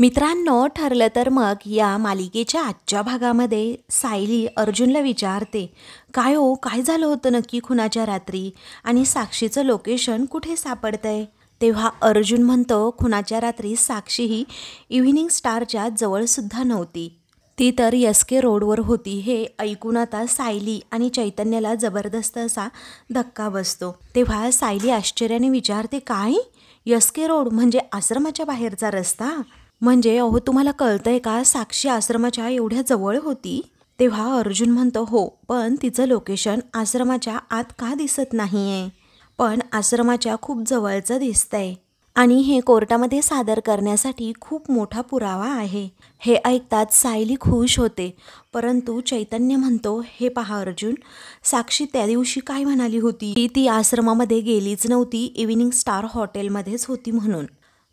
मित्रांनो, ठरलं तर मग या मालिकेच्या आजच्या भागामध्ये सायली अर्जुनला विचारते, काय हो, काय झालं होतं नक्की खुनाच्या रात्री आणि साक्षीचं लोकेशन कुठे सापडतंय? तेव्हा अर्जुन म्हणतो, खुनाच्या रात्री साक्षी ही इव्हिनिंग स्टारच्या जवळसुद्धा नव्हती. ती तर एस.के. रोडवर होती. हे ऐकून आता सायली आणि चैतन्याला जबरदस्त असा धक्का बसतो. तेव्हा सायली आश्चर्याने विचारते, काय? एस.के. रोड म्हणजे आश्रमाच्या बाहेरचा रस्ता? म्हणजे अहो, तुम्हाला कळतंय का, साक्षी आश्रमाच्या एवढ्या जवळ होती? तेव्हा अर्जुन म्हणतो, हो, पण तिचं लोकेशन आश्रमाच्या आत का दिसत नाहीये? पण आश्रमाच्या खूप जवळचं दिसतंय आणि हे कोर्टामध्ये सादर करण्यासाठी खूप मोठा पुरावा आहे. हे ऐकताच सायली खुश होते, परंतु चैतन्य म्हणतो, हे पहा अर्जुन, साक्षी त्या दिवशी काय म्हणाली होती की ती आश्रमामध्ये गेलीच नव्हती, इव्हिनिंग स्टार हॉटेलमध्येच होती म्हणून.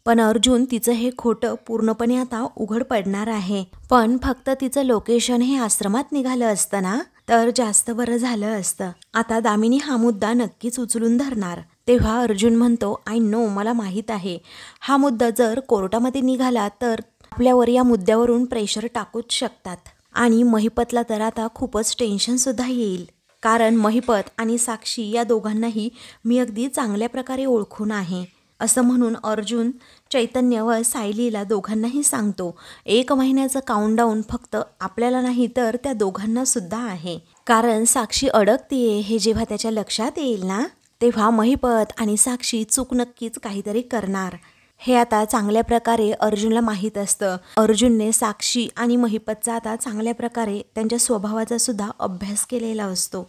पण अर्जुन, तिचं हे खोटं पूर्णपणे आता उघड पडणार आहे. पण फक्त तिचं लोकेशन हे आश्रमात निघालं असतं ना, तर जास्त बरं झालं असतं. आता दामिनी हा मुद्दा नक्कीच उचलून धरणार. तेव्हा अर्जुन म्हणतो, आय नो, मला माहीत आहे, हा मुद्दा जर कोर्टामध्ये निघाला तर आपल्यावर या मुद्द्यावरून प्रेशर टाकूच शकतात. आणि महिपतला तर आता खूपच टेन्शनसुद्धा येईल, कारण महिपत आणि साक्षी या दोघांनाही मी अगदी चांगल्या प्रकारे ओळखून आहे. असं म्हणून अर्जुन चैतन्य व सायलीला दोघांनाही सांगतो, 1 महिन्याचं काउंटडाऊन फक्त आपल्याला नाही तर त्या दोघांना सुद्धा आहे. कारण साक्षी अडकतीये हे जेव्हा त्याच्या लक्षात येईल ना, तेव्हा महिपत आणि साक्षी चूक नक्कीच काहीतरी करणार. हे आता चांगल्या प्रकारे अर्जुनला माहीत असतं. अर्जुनने साक्षी आणि महिपतचा आता चांगल्या प्रकारे त्यांच्या स्वभावाचा सुद्धा अभ्यास केलेला असतो.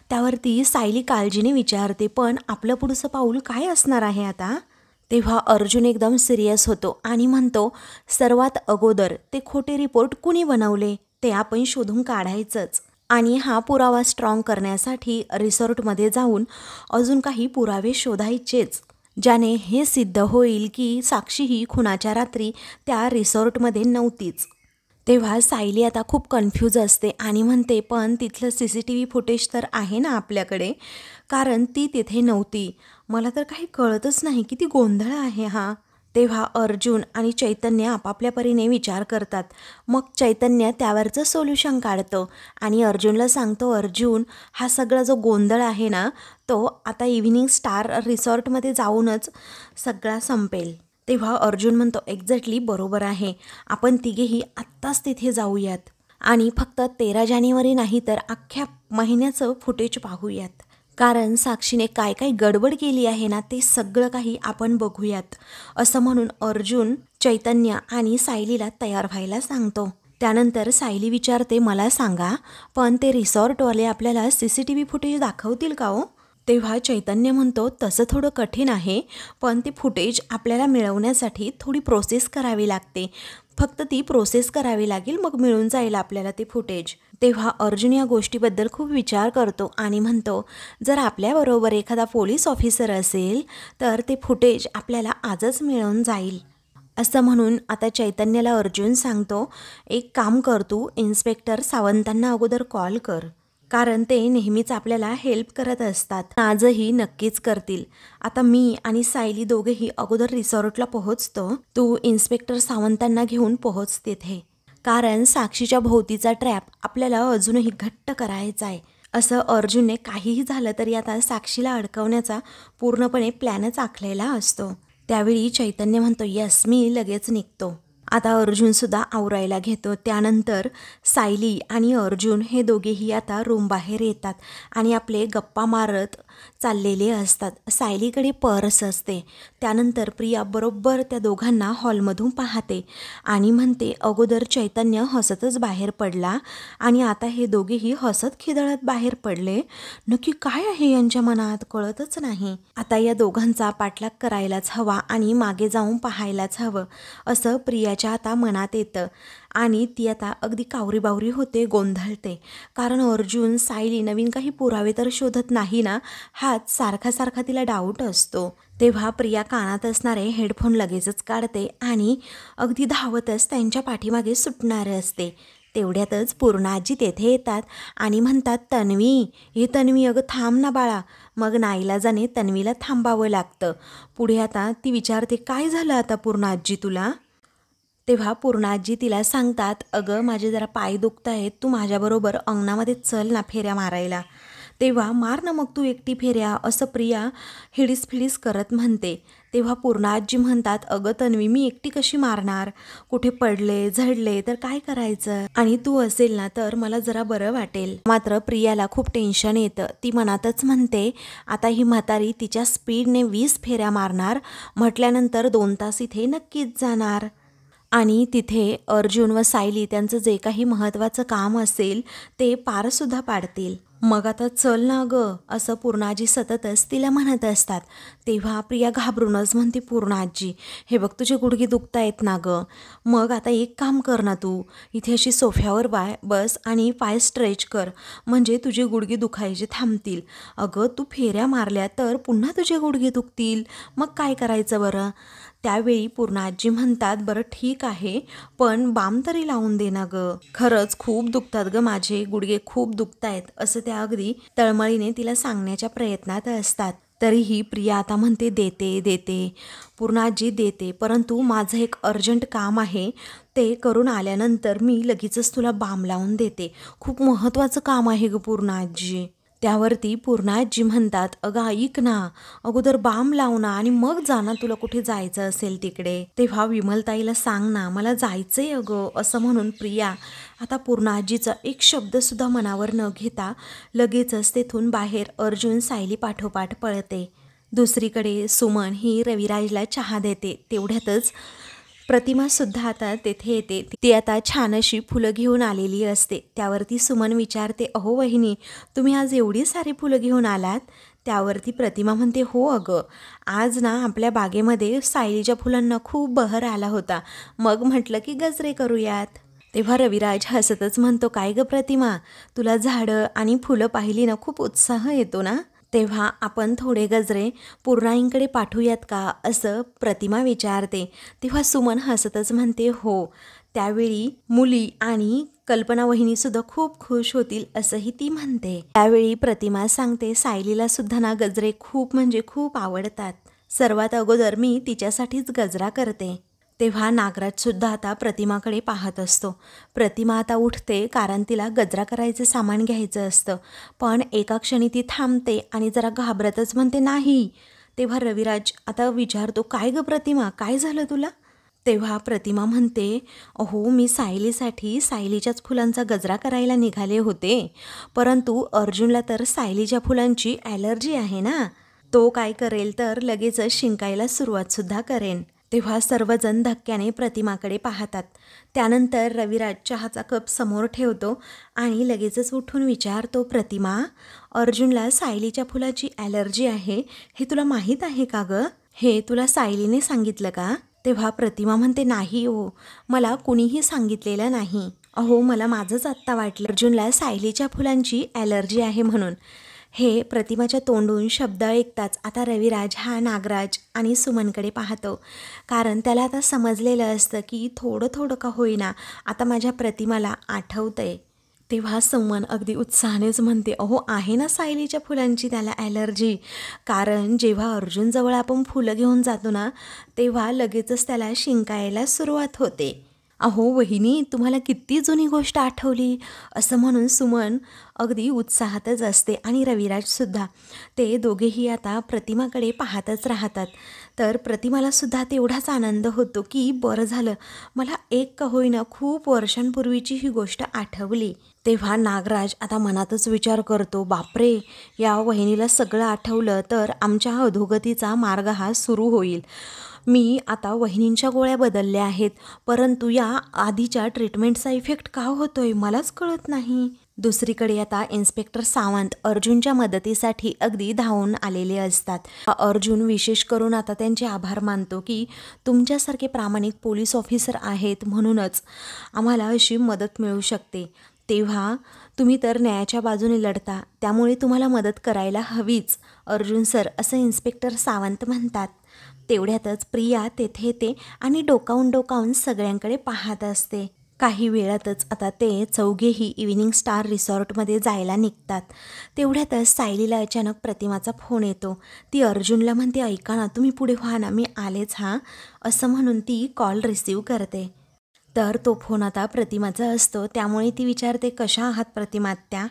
त्यावरती सायली काळजीने विचारते, पण आपलं पुढचं पाऊल काय असणार आहे आता? तेव्हा अर्जुन एकदम सिरियस होतो आणि म्हणतो, सर्वात अगोदर ते खोटे रिपोर्ट कुणी बनवले ते आपण शोधून काढायचंच. आणि हा पुरावा स्ट्रॉंग करण्यासाठी रिसॉर्टमध्ये जाऊन अजून काही पुरावे शोधायचेच, ज्याने हे सिद्ध होईल की साक्षी ही खुनाच्या रात्री त्या रिसॉर्टमध्ये नव्हतीच. तेव्हा सायली आता खूप कन्फ्यूज असते आणि म्हणते, पण तिथलं CCTV फुटेज तर आहे ना आपल्याकडे, कारण ती तिथे नव्हती. मला तर काही कळतच नाही, किती गोंधळ आहे हा. तेव्हा अर्जुन आणि चैतन्य आपापल्या परीने विचार करतात. मग चैतन्य त्यावरचं सोल्युशन काढतो आणि अर्जुनला सांगतो, अर्जुन, हा सगळा जो गोंधळ आहे ना, तो आता इव्हिनिंग स्टार रिसॉर्टमध्ये जाऊनच सगळा संपेल. तेव्हा अर्जुन म्हणतो, एक्झॅक्टली बरोबर आहे, आपण तिघेही आत्ताच तिथे जाऊयात आणि फक्त 13 जानेवारी नाही तर अख्ख्या महिन्याचं फुटेज पाहूयात. कारण साक्षीने काय काय गडबड केली आहे ना, ते सगळं काही आपण बघूयात. असं म्हणून अर्जुन चैतन्य आणि सायलीला तयार व्हायला सांगतो. त्यानंतर सायली विचारते, मला सांगा, पण ते रिसॉर्टवाले आपल्याला CCTV फुटेज दाखवतील का हो? तेव्हा चैतन्य म्हणतो, तसं थोडं कठीण आहे, पण ते फुटेज आपल्याला मिळवण्यासाठी थोडी प्रोसेस करावी लागते. फक्त ती प्रोसेस करावी लागेल, मग मिळून जाईल आपल्याला ते फुटेज. तेव्हा अर्जुन या गोष्टीबद्दल खूप विचार करतो आणि म्हणतो, जर आपल्याबरोबर एखादा पोलीस ऑफिसर असेल तर ते फुटेज आपल्याला आजच मिळून जाईल. असं म्हणून आता चैतन्याला अर्जुन सांगतो, एक काम कर, तू इन्स्पेक्टर सावंतांना अगोदर कॉल कर, कारण ते नेहमीच आपल्याला हेल्प करत असतात. आजही नक्कीच करतील. आता मी आणि सायली दोघेही अगोदर रिसॉर्टला पोहोचतो, तू इन्स्पेक्टर सावंतांना घेऊन पोहोच तिथे, कारण साक्षीच्या भोवतीचा ट्रॅप आपल्याला अजूनही घट्ट करायचा आहे. असं अर्जुनने काहीही झालं तरी आता साक्षीला अडकवण्याचा पूर्णपणे प्लॅनच आखलेला असतो. त्यावेळी चैतन्य म्हणतो, यस, मी लगेच निघतो. आता अर्जुनसुद्धा आवरायला घेतो. त्यानंतर सायली आणि अर्जुन हे दोघेही आता रूम बाहेर येतात आणि आपले गप्पा मारत चाललेले असतात. सायलीकडे पर्स असते. त्यानंतर प्रिया बरोबर त्या दोघांना हॉलमधून पाहते आणि म्हणते, अगोदर चैतन्य हसतच बाहेर पडला आणि आता हे दोघेही हसत खिदळत बाहेर पडले. नक्की काय आहे यांच्या मनात कळतच नाही. आता या दोघांचा पाठलाग करायलाच हवा आणि मागे जाऊन पाहायलाच हवं, असं प्रियाच्या आता मनात येतं आणि ती आता अगदी कावरीबावरी होते, गोंधळते. कारण अर्जुन, सायली नवीन काही पुरावे तर शोधत नाही ना, हाच सारखा सारखा तिला डाऊट असतो. तेव्हा प्रिया कानात असणारे हेडफोन लगेचच काढते आणि अगदी धावतच त्यांच्या पाठीमागे सुटणार असते. तेवढ्यातच पूर्णाजी तेथे येतात आणि म्हणतात, तन्वी, हे तन्वी, अगं थांब ना बाळा. मग नाईलाजाने तन्वीला थांबावं लागतं. पुढे आता ती विचारते, काय झालं आता पूर्णाजी तुला? तेव्हा पूर्णाजी तिला सांगतात, अगं माझे जरा पाय दुखत आहेत, तू माझ्याबरोबर अंगणामध्ये चल ना फेऱ्या मारायला. तेव्हा मार ना मग तू एकटी फेऱ्या, असं प्रिया हिडीस करत म्हणते. तेव्हा पूर्णाजी म्हणतात, अगं तन्वी मी एकटी कशी मारणार, कुठे पडले झडले तर काय करायचं, आणि तू असेल ना तर मला जरा बरं वाटेल. मात्र प्रियाला खूप टेन्शन येतं. ती मनातच म्हणते, आता ही म्हातारी तिच्या स्पीडने 20 फेऱ्या मारणार म्हटल्यानंतर 2 तास इथे नक्कीच जाणार. आणि तिथे अर्जुन व सायली त्यांचं जे काही महत्त्वाचं काम असेल ते पारसुद्धा पाडतील. मग आता चल ना गं, असं पूर्णाजी सततच तिला म्हणत असतात. तेव्हा प्रिया घाबरूनच म्हणते, पूर्णाजी हे बघ तुझे गुडघे दुखत आहेत ना गं, मग आता एक काम कर ना, तू इथे अशी सोफ्यावर बस आणि पाय स्ट्रेच कर, म्हणजे तुझे गुडघे दुखायचे थांबतील. अगं तू फेऱ्या मारल्या तर पुन्हा तुझे गुडघे दुखतील, मग काय करायचं बरं. त्यावेळी पूर्णाजी म्हणतात, बरं ठीक आहे पण बाम तरी लावून दे ना गं, खरंच खूप दुखतात गं माझे गुडघे, खूप दुखत आहेत, असं त्या अगदी तळमळीने तिला सांगण्याच्या प्रयत्नात असतात. तरीही प्रिया आता म्हणते, देते पूर्णाजी देते, परंतु माझं एक अर्जंट काम आहे, ते करून आल्यानंतर मी लगेचच तुला बाम लावून देते, खूप महत्त्वाचं काम आहे गं पूर्णाजी. त्यावरती पूर्णाजी म्हणतात, अगं ऐक ना, अगोदर बाम लाव ना आणि मग जा ना, तुला कुठे जायचं असेल तिकडे. तेव्हा विमलताईला सांग ना, मला जायचंय अगं, असं म्हणून प्रिया आता पूर्णाजीचा एक शब्दसुद्धा मनावर न घेता लगेचच तेथून बाहेर अर्जुन सायली पाठोपाठ पळते. दुसरीकडे सुमन ही रविराजला चहा देते. तेवढ्यातच प्रतिमासुद्धा आता तेथे येते. ती आता छान अशी फुलं घेऊन आलेली असते. त्यावरती सुमन विचारते, अहो वहिनी तुम्ही आज एवढी सारी फुलं घेऊन आलात. त्यावरती प्रतिमा म्हणते, हो अगं, आज ना आपल्या बागेमध्ये सायलीच्या फुलांना खूप बहर आला होता, मग म्हटलं की गजरे करूयात. तेव्हा रविराज हसतच म्हणतो, काय गं प्रतिमा, तुला झाडं आणि फुलं पाहिली ना खूप उत्साह येतो ना, तेव्हा आपण थोडे गजरे पूर्णाईंकडे पाठवूयात का, असं प्रतिमा विचारते. तेव्हा सुमन हसतच म्हणते, हो. त्यावेळी मुली आणि कल्पना वहिनीसुद्धा खूप खुश होतील, असंही ती म्हणते. त्यावेळी प्रतिमा सांगते, सायलीला सुद्धा ना गजरे खूप म्हणजे खूप आवडतात, सर्वात अगोदर मी तिच्यासाठीच गजरा करते. तेव्हा नागराजसुद्धा आता प्रतिमाकडे पाहत असतो. प्रतिमा आता उठते, कारण तिला गजरा करायचं सामान घ्यायचं असतं, पण एका क्षणी ती थांबते आणि जरा घाबरतच म्हणते, नाही. तेव्हा रविराज आता विचारतो, काय गं प्रतिमा, काय झालं तुला. तेव्हा प्रतिमा म्हणते, अहो मी सायलीसाठी सायलीच्याच फुलांचा गजरा करायला निघाले होते, परंतु अर्जुनला तर सायलीच्या फुलांची ॲलर्जी आहे ना, तो काय करेल तर लगेचच शिंकायला सुरुवातसुद्धा करेन. तेव्हा सर्वजण धक्क्याने प्रतिमाकडे पाहतात. त्यानंतर रविराज चहाचा कप समोर ठेवतो आणि लगेचच उठून विचारतो, प्रतिमा अर्जुनला सायलीच्या फुलाची ॲलर्जी आहे, हे तुला माहीत आहे का गं, हे तुला सायलीने सांगितलं का. तेव्हा प्रतिमा म्हणते, नाही हो, मला कुणीही सांगितलेलं नाही. अहो मला माझंच आत्ता वाटलं अर्जुनला सायलीच्या फुलांची ॲलर्जी आहे म्हणून. हे प्रतिमाच्या तोंडून शब्द ऐकताच आता रविराज हा नागराज आणि सुमनकडे पाहतो, कारण त्याला आता समजलेलं असतं की थोडं थोडं का होईना आता माझ्या प्रतिमाला आठवतंय. तेव्हा सुमन अगदी उत्साहानेच म्हणते, अहो आहे ना सायलीच्या फुलांची त्याला ॲलर्जी, कारण जेव्हा अर्जुनजवळ आपण फुलं घेऊन जातो ना, तेव्हा लगेचच त्याला शिंकायला सुरुवात होते. अहो वहिनी तुम्हाला किती जुनी गोष्ट आठवली, असं म्हणून सुमन अगदी उत्साहातच असते आणि रविराजसुद्धा. ते दोघेही आता प्रतिमाकडे पाहतच राहतात. तर प्रतिमालासुद्धा तेवढाच आनंद होतो की बरं झालं, मला एक का होईना खूप वर्षांपूर्वीची ही गोष्ट आठवली. तेव्हा नागराज आता मनातच विचार करतो, बापरे, या वहिनीला सगळं आठवलं तर आमच्या अधोगतीचा मार्ग हा सुरू होईल. मी आता वहिनींच्या गोळ्या बदलल्या आहेत, परंतु या आधीच्या ट्रीटमेंटचा इफेक्ट का होतोय मलाच कळत नाही. दुसरीकडे आता इन्स्पेक्टर सावंत अर्जुनच्या मदतीसाठी अगदी धावून आलेले असतात. अर्जुन विशेष करून आता त्यांचे आभार मानतो की तुमच्यासारखे प्रामाणिक पोलीस ऑफिसर आहेत म्हणूनच आम्हाला अशी मदत मिळू शकते. तेव्हा तुम्ही तर न्यायाच्या बाजूने लढता, त्यामुळे तुम्हाला मदत करायला हवीच अर्जुन सर, असं इन्स्पेक्टर सावंत म्हणतात. तेवढ्यातच प्रिया तेथे येते आणि डोकावून सगळ्यांकडे पाहत असते. काही वेळातच आता ते चौघेही इव्हिनिंग स्टार रिसॉर्टमध्ये जायला निघतात. तेवढ्यातच सायलीला अचानक प्रतिमाचा फोन येतो. ती अर्जुनला म्हणते, ऐका ना तुम्ही पुढे व्हा ना, मी आलेच हां, असं म्हणून ती कॉल रिसीव करते. तर तो फोन आता प्रतिमाचा असतो, त्यामुळे ती विचारते, कशा आहात प्रतिमा आत्या?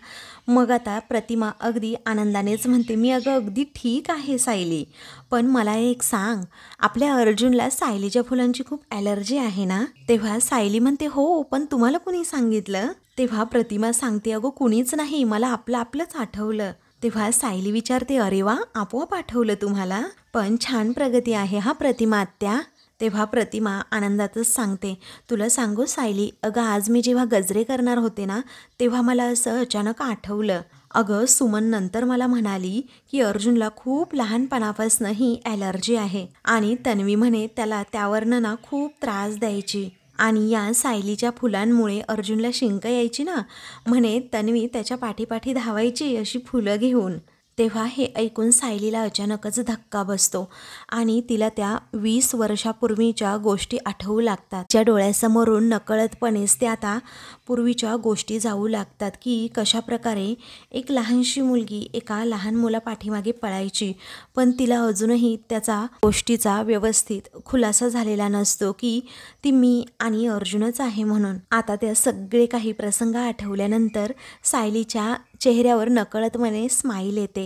मग आता प्रतिमा अगदी आनंदानेच म्हणते, मी अगदी ठीक आहे सायली, पण मला एक सांग, आपल्या अर्जुनला सायलीच्या फुलांची खूप ॲलर्जी आहे ना? तेव्हा सायली म्हणते, हो, पण तुम्हाला कुणी सांगितलं? तेव्हा प्रतिमा सांगते, अगं कुणीच नाही, मला आपलंच आठवलं. तेव्हा सायली विचारते, अरे वा, आपोआप आठवलं तुम्हाला? पण छान प्रगती आहे हा प्रतिमा आत्या. तेव्हा प्रतिमा आनंदातच सांगते, तुला सांगू सायली, अगं आज मी जेव्हा गजरे करणार होते ना, तेव्हा मला असं अचानक आठवलं. अगं सुमन नंतर मला म्हणाली की अर्जुनला खूप लहानपणापासून ही ॲलर्जी आहे आणि तन्वी म्हणे त्याला त्यावरनं ना खूप त्रास द्यायची आणि या सायलीच्या फुलांमुळे अर्जुनला शिंक यायची ना, म्हणे तन्वी त्याच्या पाठीपाठी धावायची अशी फुलं घेऊन. तेव्हा हे ऐकून सायलीला अचानकच धक्का बसतो आणि तिला त्या 20 वर्षापूर्वीच्या गोष्टी आठवू लागतात. तिच्या डोळ्यासमोरून नकळतपणेच ते आता पूर्वीच्या गोष्टी जाऊ लागतात की कशा प्रकारे एक लहानशी मुलगी एका लहान मुलापाठीमागे पळायची, पण तिला अजूनही त्याचा गोष्टीचा व्यवस्थित खुलासा झालेला नसतो की ती मी आणि अर्जुनच आहे म्हणून. आता त्या सगळे काही प्रसंग आठवल्यानंतर सायलीच्या चेहऱ्यावर नकळतपणे स्माईल येते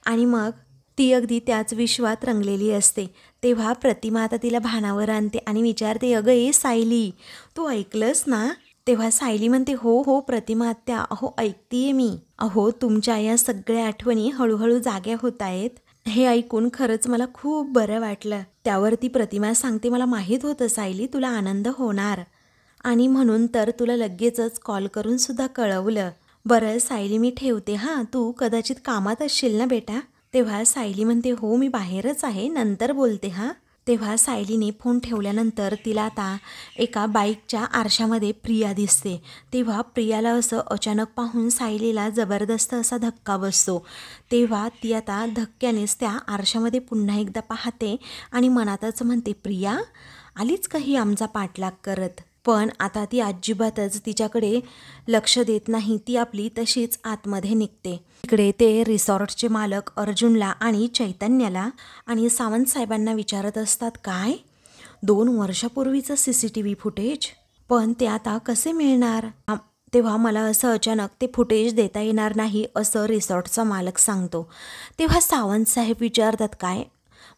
आणि मग ती अगदी त्याच विश्वात रंगलेली असते. तेव्हा प्रतिमा आता तिला भानावर आणते आणि विचारते, अगं ए सायली, तू ऐकलंस ना? तेव्हा सायली म्हणते, हो हो प्रतिमा आत्या, अहो ऐकतीये मी. अहो तुमच्या या सगळ्या आठवणी हळूहळू जाग्या होत आहेत. हे ऐकून खरंच मला खूप बरं वाटलं. त्यावरती प्रतिमा सांगते, मला माहीत होतं सायली तुला आनंद होणार आणि म्हणून तर तुला लगेचच कॉल करून सुद्धा कळवलं. बरं सायली मी ठेवते हां, तू कदाचित कामात असशील ना बेटा? तेव्हा सायली म्हणते, हो मी बाहेरच आहे, नंतर बोलते हां. तेव्हा सायलीने फोन ठेवल्यानंतर तिला आता एका बाईकच्या आरशामध्ये प्रिया दिसते. तेव्हा प्रियाला असं अचानक पाहून सायलीला जबरदस्त असा धक्का बसतो. तेव्हा ती आता धक्क्यानेच त्या आरशामध्ये पुन्हा एकदा पाहते आणि मनातच म्हणते, प्रिया आलीच का ही आमचा पाठलाग करत? पण आता ती अजिबातच तिच्याकडे लक्ष देत नाही. ती आपली तशीच आतमध्ये निघते. इकडे ते रिसॉर्टचे मालक अर्जुनला आणि चैतन्याला आणि सावंत साहेबांना विचारत असतात, काय 2 वर्षापूर्वीचं CCTV फुटेज, पण ते आता कसे मिळणार? तेव्हा मला असं अचानक ते फुटेज देता येणार नाही असं रिसॉर्टचा मालक सांगतो. तेव्हा सावंत साहेब विचारतात, काय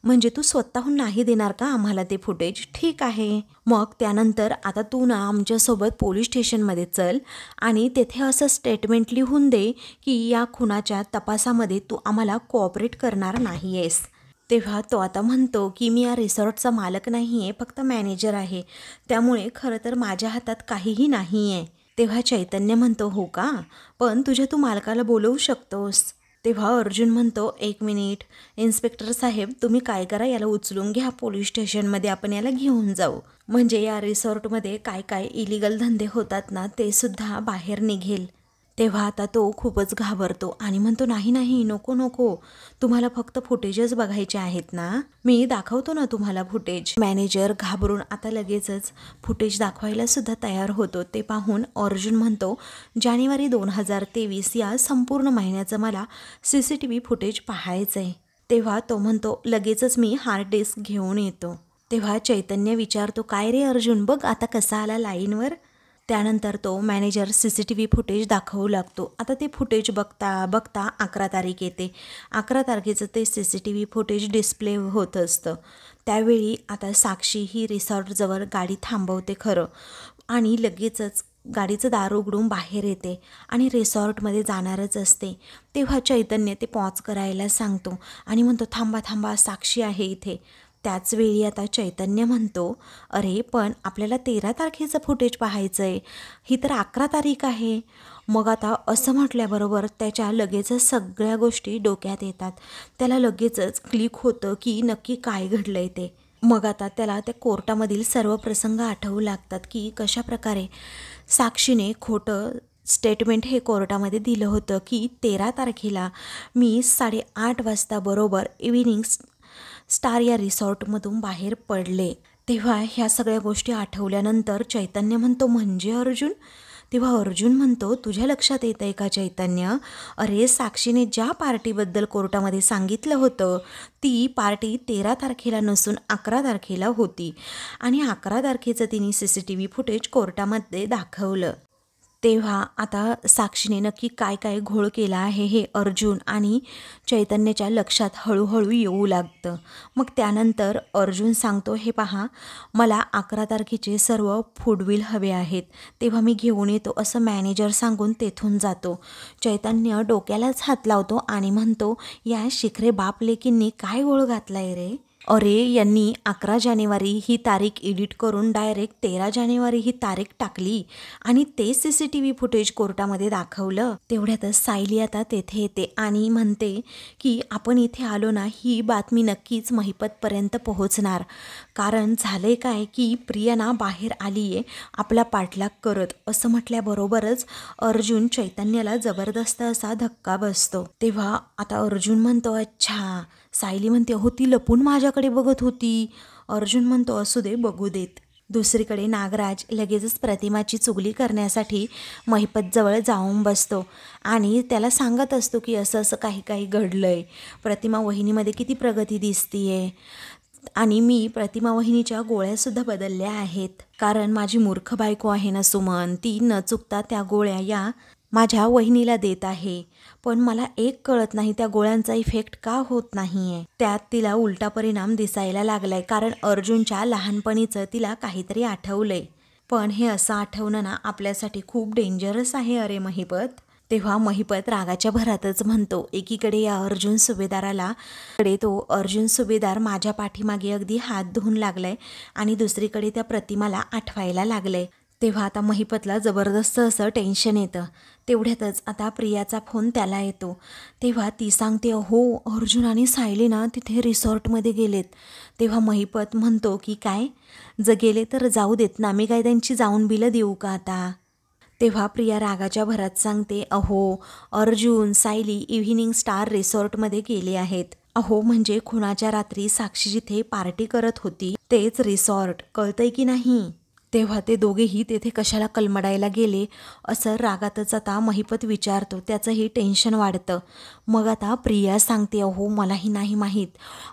म्हणजे तू स्वतःहून नाही देणार का आम्हाला ते फुटेज? ठीक आहे, मग त्यानंतर आता तू ना आमच्यासोबत पोलीस स्टेशनमध्ये चल आणि तेथे असं स्टेटमेंट लिहून दे की या खुनाच्या तपासामध्ये तू आम्हाला कोऑपरेट करणार नाही आहेस. तेव्हा तो आता म्हणतो की मी या रिसॉर्टचा मालक नाही आहे, फक्त मॅनेजर आहे, त्यामुळे खरं तर माझ्या हातात काहीही नाही आहे. तेव्हा चैतन्य म्हणतो, हो का, पण तू मालकाला बोलवू शकतोस. तेव्हा अर्जुन म्हणतो, 1 मिनिट इन्स्पेक्टर साहेब, तुम्ही काय करा, याला उचलून घ्या पोलीस स्टेशनमध्ये, आपण याला घेऊन जाऊ, म्हणजे या रिसॉर्टमध्ये काय काय इलिगल धंदे होतात ना ते सुद्धा बाहेर निघेल. तेव्हा आता तो खूपच घाबरतो आणि म्हणतो, नाही नाही नको नको, तुम्हाला फक्त फुटेजच बघायचे आहेत ना, मी दाखवतो ना तुम्हाला फुटेज. मॅनेजर घाबरून आता लगेचच फुटेज दाखवायला सुद्धा तयार होतो. ते पाहून अर्जुन म्हणतो, जानेवारी 2023 या संपूर्ण महिन्याचं मला CCTV फुटेज पाहायचं आहे. तेव्हा तो म्हणतो, लगेचच मी हार्ड डिस्क घेऊन येतो. तेव्हा चैतन्य विचारतो, काय रे अर्जुन, बघ आता कसा आला लाईनवर. त्यानंतर तो मॅनेजर CCTV फुटेज दाखवू लागतो. आता ते फुटेज बघता बघता 11 तारीख येते. 11 तारखेचं ते CCTV फुटेज डिस्प्ले होत असतं. त्यावेळी आता साक्षी ही रिसॉर्टजवळ गाडी थांबवते खरं आणि लगेचच गाडीचं दार उघडून बाहेर येते आणि रिसॉर्टमध्ये जाणारच असते. तेव्हा चैतन्य ते पॉज करायला सांगतो आणि म्हणतो, थांबा थांबा, साक्षी आहे इथे. त्याचवेळी आता चैतन्य म्हणतो, अरे पण आपल्याला 13 तारखेचं फुटेज पाहायचं आहे, ही तर 11 तारीख आहे. मग आता असं म्हटल्याबरोबर त्याच्या लगेचच सगळ्या गोष्टी डोक्यात येतात. त्याला लगेचच क्लिक होतं की नक्की काय घडलं आहे ते. मग आता त्याला त्या कोर्टामधील सर्व प्रसंग आठवू लागतात की कशाप्रकारे साक्षीने खोटं स्टेटमेंट हे कोर्टामध्ये दिलं होतं की 13 तारखेला मी 8:30 वाजता बरोबर इव्हिनिंग स्टार या रिसॉर्टमधून बाहेर पडले. तेव्हा ह्या सगळ्या गोष्टी आठवल्यानंतर चैतन्य म्हणतो, म्हणजे अर्जुन तेव्हा अर्जुन म्हणतो, तुझ्या लक्षात येतं आहे का चैतन्य? अरे साक्षीने ज्या पार्टीबद्दल कोर्टामध्ये सांगितलं होतं ती पार्टी 13 तारखेला नसून 11 तारखेला होती आणि 11 तारखेचं तिने CCTV फुटेज कोर्टामध्ये दाखवलं. तेव्हा आता साक्षीने नक्की काय काय घोळ केला आहे हे अर्जुन आणि चैतन्याच्या लक्षात हळूहळू येऊ लागतं. मग त्यानंतर अर्जुन सांगतो, हे पहा, मला 11 तारखेचे सर्व फूडबिल हवे आहेत, तेव्हा मी घेऊन येतो असं मॅनेजर सांगून तेथून जातो. चैतन्य डोक्यालाच हात लावतो आणि म्हणतो, या शिखरे बाप लेकींनी काय घोळ घातलाय रे? अरे यांनी 11 जानेवारी ही तारीख एडिट करून डायरेक्ट 13 जानेवारी ही तारीख टाकली आणि ते CCTV फुटेज कोर्टामध्ये दाखवलं. तेवढ्यातच सायली आता तेथे येते आणि म्हणते की आपण इथे आलो ना, ही बातमी नक्कीच महिपतपर्यंत पोहोचणार. कारण झालंय काय की प्रिया ना बाहेर आली आहे आपला पाठलाग करत. असं म्हटल्याबरोबरच अर्जुन चैतन्याला जबरदस्त असा धक्का बसतो. तेव्हा आता अर्जुन म्हणतो, अच्छा. सायली म्हणते, हो ती लपून माझ्याकडे बघत होती. अर्जुन म्हणतो, असू दे, बघू देत. दुसरीकडे नागराज लगेचच प्रतिमाची चुगली करण्यासाठी महिपतजवळ जाऊन बसतो आणि त्याला सांगत असतो की असं असं काही काही घडलंय. प्रतिमा वहिनीमध्ये किती प्रगती दिसतीये आणि मी प्रतिमा वहिनीच्या गोळ्यासुद्धा बदलल्या आहेत. कारण माझी मूर्ख बायको आहे ना सुमन, ती न चुकता त्या गोळ्या या माझ्या वहिनीला देत आहे. पण मला एक कळत नाही त्या गोळ्यांचा इफेक्ट का होत नाहीये. त्यात तिला उलटा परिणाम दिसायला लागलाय. कारण अर्जुनच्या लहानपणीचं तिला काहीतरी आठवलंय. पण हे असं आठवणं ना आपल्यासाठी खूप डेंजरस आहे अरे महिपत. तेव्हा महिपत रागाच्या भरातच म्हणतो, एकीकडे या अर्जुन सुभेदाराला तो अर्जुन सुभेदार माझ्या पाठीमागे अगदी हात धुवून लागलाय आणि दुसरीकडे त्या प्रतिमाला आठवायला लागलंय. तेव्हा आता महिपतला जबरदस्त असं टेन्शन येतं. तेवढ्यातच आता प्रियाचा फोन त्याला येतो. तेव्हा ती सांगते, हो अर्जुन आणि सायली ना तिथे रिसॉर्टमध्ये गेलेत. तेव्हा महिपत म्हणतो की काय, जर गेले तर जाऊ देत ना, मी काय त्यांची जाऊन बिलं देऊ का आता? तेव्हा प्रिया रागाच्या भरात सांगते, अहो अर्जुन सायली इव्हिनिंग स्टार रिसॉर्टमध्ये गेले आहेत. अहो म्हणजे खुणाच्या रात्री साक्षी जिथे पार्टी करत होती तेच रिसॉर्ट, कळतंय की नाही? तेव्हा ते दोघेही तेथे कशाला कलमडायला गेले असं रागातच आता महिपत विचारतो. त्याचंही टेन्शन वाढतं. मग आता प्रिया सांगते, अहो मलाही नाही माहीत,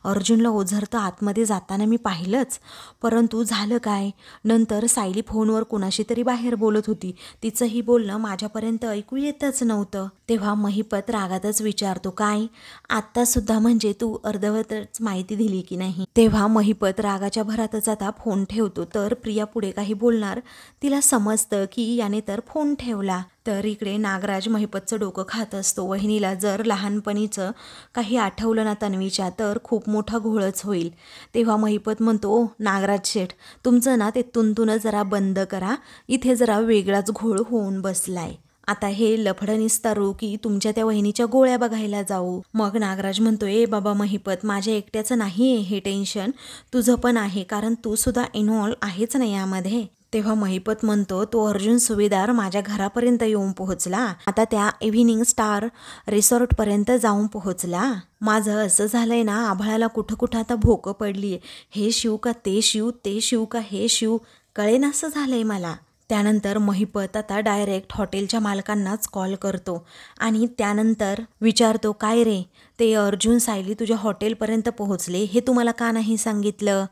अर्जुनला ओझरतं आतमध्ये जाताना मी पाहिलंच, परंतु झालं काय, नंतर सायली फोनवर कुणाशी तरी बाहेर बोलत होती, तिचंही बोलणं माझ्यापर्यंत ऐकू येतच नव्हतं. तेव्हा महिपत रागातच विचारतो, काय आत्तासुद्धा म्हणजे तू अर्धवटच माहिती दिली की नाही? तेव्हा महिपत रागाच्या भरातच आता फोन ठेवतो. तर प्रिया पुढे काही बोलणार, तिला समजतं की याने तर फोन ठेवला. तर इकडे नागराज महिपतचं डोकं खात असतो. वहिनीला जर लहानपणीचं काही आठवलं ना तन्वीच्या तर खूप मोठा घोळच होईल. तेव्हा महिपत म्हणतो, ओ नागराज शेठ, तुमचं ना ते तुंतुनं जरा बंद करा, इथे जरा वेगळाच घोळ होऊन बसलाय. आता हे लफडं निस्तारू की तुमच्या त्या वहिनीच्या गोळ्या बघायला जाऊ? मग नागराज म्हणतो, ए बाबा महिपत, माझ्या एकट्याचं नाही आहे हे टेन्शन, तुझं पण आहे, कारण तू सुद्धा इन्व्हॉल्व आहेच ना यामध्ये. तेव्हा महिपत म्हणतो, तो अर्जुन सुभेदार माझ्या घरापर्यंत येऊन पोहोचला, आता त्या इव्हिनिंग स्टार रिसॉर्टपर्यंत जाऊन पोहोचला. माझं असं झालंय ना, आभाळाला कुठं कुठं आता भोकं पडलीये, हे शिव का ते शिव, ते शिव का हे शिव, कळेनासं झालंय मला. त्यानंतर महिपत आता डायरेक्ट हॉटेलच्या मालकांनाच कॉल करतो आणि त्यानंतर विचारतो, काय रे, ते अर्जुन सायली तुझ्या हॉटेलपर्यंत पोहोचले हे तुम्हाला का नाही सांगितलं?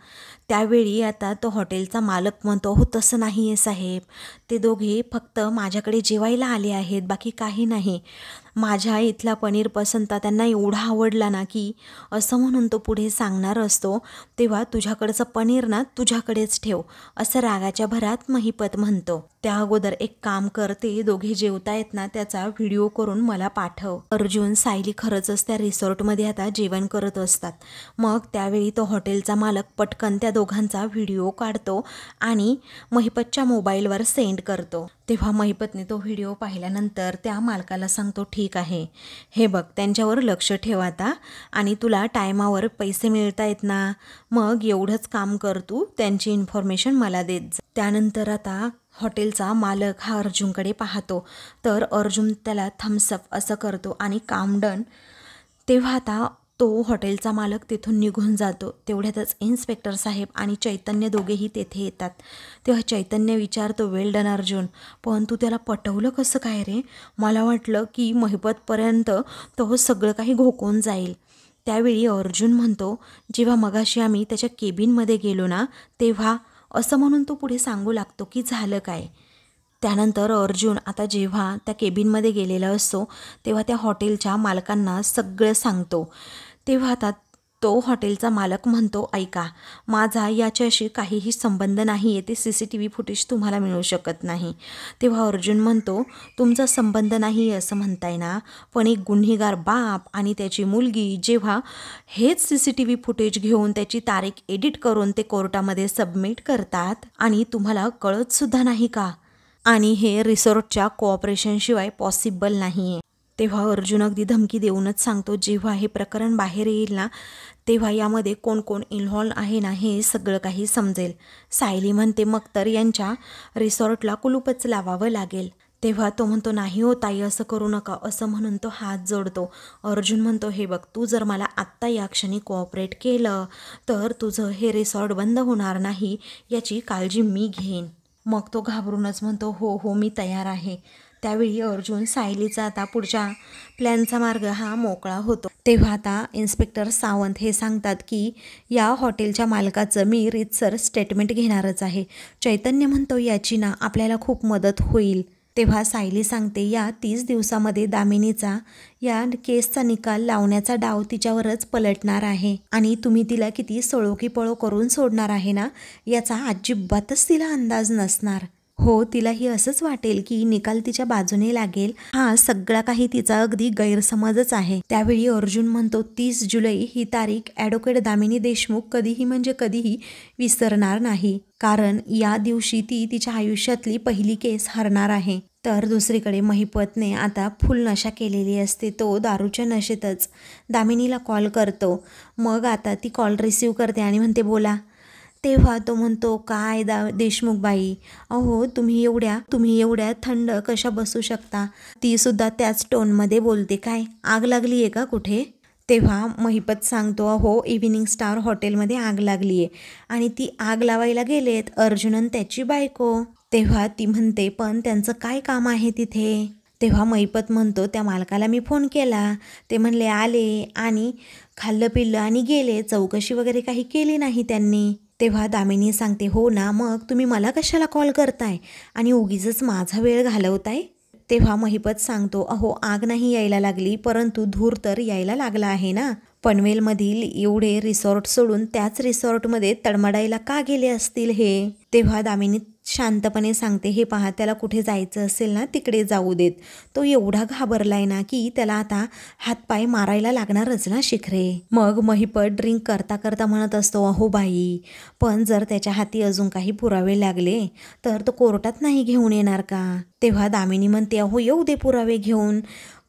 त्यावेळी आता तो हॉटेलचा मालक म्हणतो, हो तसं नाही आहे साहेब, ते दोघे फक्त माझ्याकडे जेवायला आले आहेत, बाकी काही नाही. माझ्या इथला पनीर पसंता त्यांना एवढा आवडला ना की असं म्हणून तो पुढे सांगणार असतो, तेव्हा तुझ्याकडचं पनीर ना तुझ्याकडेच ठेव, असं रागाच्या भरात महिपत म्हणतो. त्या अगोदर एक काम कर, ते दोघे जेवतायत ना त्याचा व्हिडिओ करून मला पाठव. अर्जुन सायली खरंच त्या रिसॉर्टमध्ये आता जेवण करत असतात. मग त्यावेळी तो हॉटेलचा मालक पटकन त्या दोघांचा व्हिडिओ काढतो आणि महिपतच्या मोबाईलवर सेंड करतो. तेव्हा महिपतने तो व्हिडिओ पाहिल्यानंतर त्या मालकाला सांगतो, ठीक आहे, हे बघ त्यांच्यावर लक्ष ठेव आता आणि तुला टायमावर पैसे मिळतायत ना, मग एवढंच काम कर, तू त्यांची इन्फॉर्मेशन मला देत जा. त्यानंतर आता हॉटेलचा मालक हा अर्जुनकडे पाहतो, तर अर्जुन त्याला थम्सअप असं करतो आणि काम डन. तेव्हा आता तो हॉटेलचा मालक तिथून निघून जातो. तेवढ्यातच इन्स्पेक्टर साहेब आणि चैतन्य दोघेही तेथे येतात. तेव्हा चैतन्य विचारतो, वेल डन अर्जुन, पण तू त्याला पटवलं कसं काय रे? मला वाटलं की महिपतपर्यंत तो सगळं काही घोकून जाईल. त्यावेळी अर्जुन म्हणतो, जेव्हा मगाशी आम्ही त्याच्या केबिनमध्ये गेलो ना तेव्हा, असं म्हणून तो पुढे सांगू लागतो की झालं काय. त्यानंतर अर्जुन आता जेव्हा त्या केबिनमध्ये गेलेला असतो तेव्हा त्या हॉटेलच्या मालकांना सगळं सांगतो. तेव्हा आता तो हॉटेलचा मालक म्हणतो, ऐका, माझा याच्याशी काहीही संबंध नाही आहे, ते CCTV फुटेज तुम्हाला मिळू शकत नाही. तेव्हा अर्जुन म्हणतो, तुमचा संबंध नाही आहे असं म्हणताय ना, पण एक गुन्हेगार बाप आणि त्याची मुलगी जेव्हा हेच CCTV फुटेज घेऊन त्याची तारीख एडिट करून ते कोर्टामध्ये सबमिट करतात आणि तुम्हाला कळतसुद्धा नाही का? आणि हे रिसॉर्टच्या कोऑपरेशनशिवाय पॉसिबल नाही आहे. तेव्हा अर्जुन अगदी धमकी देऊनच सांगतो, जेव्हा हे प्रकरण बाहेर येईल ना तेव्हा यामध्ये कोण कोण इन्व्हॉल्व आहे ना हे सगळं काही समजेल. सायली म्हणते, मग तर यांच्या रिसॉर्टला कुलूपच लावावं लागेल. तेव्हा तो म्हणतो, नाही हो ताई, असं करू नका, असं म्हणून तो हात जोडतो. अर्जुन म्हणतो, हे बघ, तू जर मला आत्ता या क्षणी कोऑपरेट केलं तर तुझं हे रिसॉर्ट बंद होणार नाही, याची काळजी मी घेईन. मग तो घाबरूनच म्हणतो, हो हो मी तयार आहे. त्यावेळी अर्जुन सायलीचा आता पुढच्या प्लॅनचा मार्ग हा मोकळा होतो. तेव्हा आता इन्स्पेक्टर सावंत हे सांगतात की या हॉटेलच्या मालकाचं मी रीतसर स्टेटमेंट घेणारच आहे. चैतन्य म्हणतो, याची ना आपल्याला खूप मदत होईल. तेव्हा सायली सांगते, या 30 दिवसामध्ये दामिनीचा या केसचा निकाल लावण्याचा डाव तिच्यावरच पलटणार आहे आणि तुम्ही तिला किती सळो की पळो करून सोडणार आहे ना याचा अजिबातच तिला अंदाज नसणार. हो, तिलाही असंच वाटेल की निकाल तिच्या बाजूने लागेल. हा सगळा काही तिचा अगदी गैरसमजच आहे. त्यावेळी अर्जुन म्हणतो, 30 जुलै ही तारीख ॲडव्होकेट दामिनी देशमुख कधीही म्हणजे कधीही विसरणार नाही, कारण या दिवशी ती तिच्या आयुष्यातली पहिली केस हरणार आहे. तर दुसरीकडे महिपतने आता फुल नशा केलेली असते. तो दारूच्या नशेतच दामिनीला कॉल करतो. मग आता ती कॉल रिसीव्ह करते आणि म्हणते, बोला. तेव्हा तो म्हणतो, काय देशमुख बाई, अहो तुम्ही एवढ्या थंड कशा बसू शकता? ती सुद्धा त्याच टोनमध्ये बोलते, काय आग लागली आहे का कुठे? तेव्हा महिपत सांगतो, अहो इव्हिनिंग स्टार हॉटेलमध्ये आग लागली आहे आणि ती आग लावायला गेलेत अर्जुनन त्याची बायको. तेव्हा ती म्हणते, पण त्यांचं काय काम आहे तिथे? तेव्हा महिपत म्हणतो, त्या मालकाला मी फोन केला, ते म्हणले आले आणि खाल्लं पिल्लं आणि गेले, चौकशी वगैरे काही केली नाही त्यांनी. तेव्हा दामिनी सांगते, हो ना, मग तुम्ही मला कशाला कॉल करताय आणि उगीचच माझा वेळ घालवताय? तेव्हा महिपत सांगतो, अहो आग नाही यायला लागली, परंतु धूर तर यायला लागला आहे ना. पनवेलमधील एवढे रिसॉर्ट सोडून त्याच रिसॉर्टमध्ये तडमडायला का गेले असतील हे? तेव्हा दामिनी शांतपणे सांगते, हे पहा, त्याला कुठे जायचं असेल ना तिकडे जाऊ देत. तो एवढा घाबरलाय ना की त्याला आता हातपाय मारायला लागणारच ना शिखरे. मग महिपत ड्रिंक करता करता म्हणत असतो, अहो बाई, पण जर त्याच्या हाती अजून काही पुरावे लागले तर तो कोर्टात नाही घेऊन येणार का? तेव्हा दामिनी म्हणते, अहो येऊ दे पुरावे घेऊन,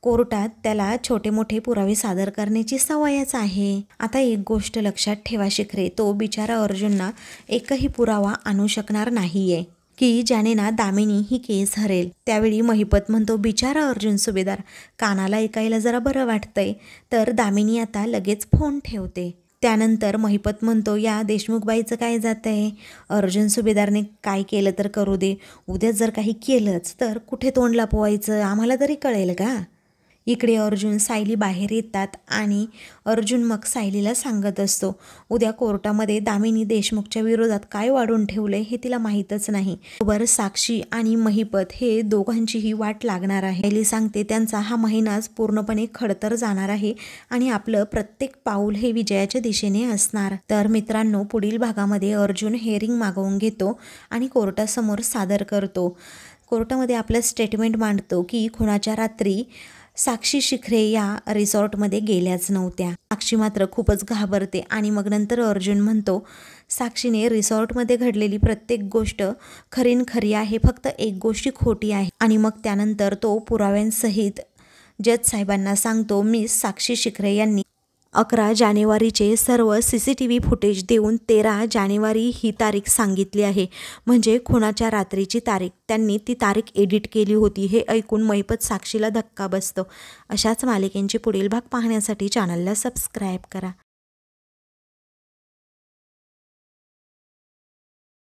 कोर्टात त्याला छोटे मोठे पुरावे सादर करण्याची सवयच आहे. आता एक गोष्ट लक्षात ठेवा शिखरे, तो बिचारा अर्जुनना एकही पुरावा आणू शकणार नाहीये की ज्याने ना दामिनी ही केस हरेल. त्यावेळी महिपत म्हणतो, बिचारा अर्जुन सुभेदार, कानाला ऐकायला जरा बरं वाटतंय. तर दामिनी आता लगेच फोन ठेवते. त्यानंतर महिपत म्हणतो, या देशमुखबाईचं काय जातंय? अर्जुन सुभेदारने काय केलं तर करू दे, उद्या जर काही केलंच तर कुठे तोंड लपवायचं आम्हाला तरी कळेल का? इकडे अर्जुन सायली बाहेर येतात आणि अर्जुन मग सायलीला सांगत असतो, उद्या कोर्टामध्ये दामिनी देशमुखच्या विरोधात काय वाढून ठेवले हे तिला माहीतच नाही. बरोबर साक्षी आणि महिपत हे दोघांचीही वाट लागणार आहे. सायली सांगते, त्यांचा हा महिनाच पूर्णपणे खडतर जाणार आहे आणि आपलं प्रत्येक पाऊल हे विजयाच्या दिशेने असणार. तर मित्रांनो, पुढील भागामध्ये अर्जुन हेअरिंग मागवून घेतो आणि कोर्टासमोर सादर करतो. कोर्टामध्ये आपलं स्टेटमेंट मांडतो की खुनाच्या रात्री साक्षी शिखरे या रिसॉर्टमध्ये गेल्याच नव्हत्या. साक्षी मात्र खूपच घाबरते आणि मग नंतर अर्जुन म्हणतो, साक्षीने रिसॉर्टमध्ये घडलेली प्रत्येक गोष्ट खरीन खरी आहे, फक्त एक गोष्ट खोटी आहे. आणि मग त्यानंतर तो पुराव्यांसहित जज साहेबांना सांगतो, मिस साक्षी शिखरे यांनी 11 जानेवारीचे सर्व CCTV फुटेज देऊन 13 जानेवारी ही तारीख सांगितली आहे. म्हणजे खुनाच्या रात्रीची तारीख, त्यांनी ती तारीख एडिट केली होती. हे ऐकून महिपत साक्षीला धक्का बसतो. अशाच मालिकेंचे पुढील भाग पाहण्यासाठी चॅनलला सबस्क्राईब करा.